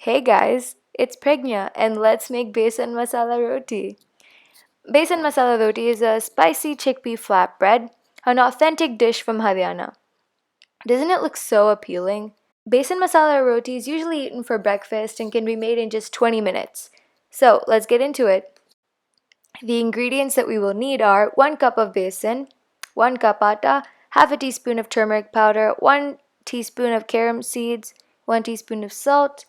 Hey guys, it's Pregna and let's make Besan Masala Roti. Besan Masala Roti is a spicy chickpea flatbread, an authentic dish from Haryana. Doesn't it look so appealing? Besan Masala Roti is usually eaten for breakfast and can be made in just 20 minutes. So let's get into it. The ingredients that we will need are 1 cup of besan, 1 cup atta, half a teaspoon of turmeric powder, 1 teaspoon of carom seeds, 1 teaspoon of salt,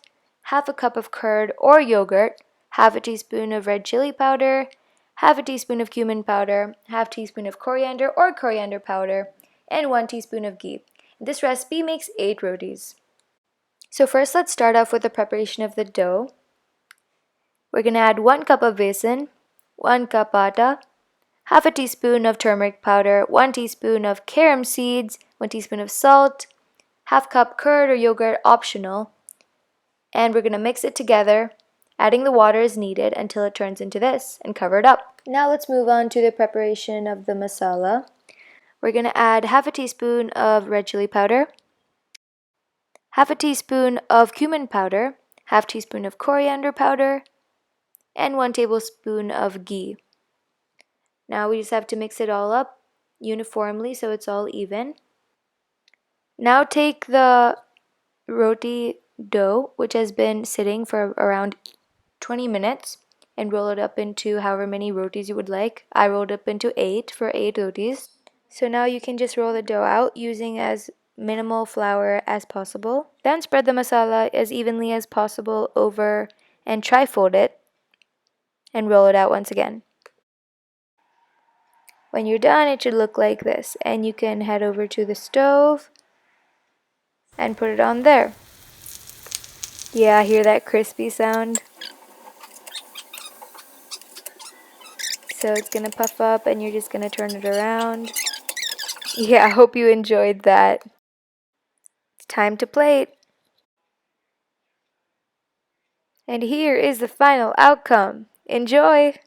half a cup of curd or yogurt, half a teaspoon of red chili powder, half a teaspoon of cumin powder, half teaspoon of coriander or coriander powder, and 1 teaspoon of ghee. This recipe makes 8 rotis. So first let's start off with the preparation of the dough. We're going to add 1 cup of besan, 1 cup atta, half a teaspoon of turmeric powder, 1 teaspoon of carom seeds, 1 teaspoon of salt, half cup curd or yogurt optional, and we're going to mix it together, adding the water as needed until it turns into this and cover it up. Now let's move on to the preparation of the masala. We're going to add half a teaspoon of red chili powder, half a teaspoon of cumin powder, half teaspoon of coriander powder, and 1 tablespoon of ghee. Now we just have to mix it all up uniformly so it's all even. Now take the roti dough, which has been sitting for around 20 minutes, and roll it up into however many rotis you would like. I rolled up into 8 for 8 rotis. So now you can just roll the dough out using as minimal flour as possible. Then spread the masala as evenly as possible over and tri-fold it and roll it out once again. When you're done, it should look like this, and you can head over to the stove and put it on there. Yeah, hear that crispy sound? So it's gonna puff up and you're just gonna turn it around. Yeah, I hope you enjoyed that. It's time to plate. And here is the final outcome. Enjoy!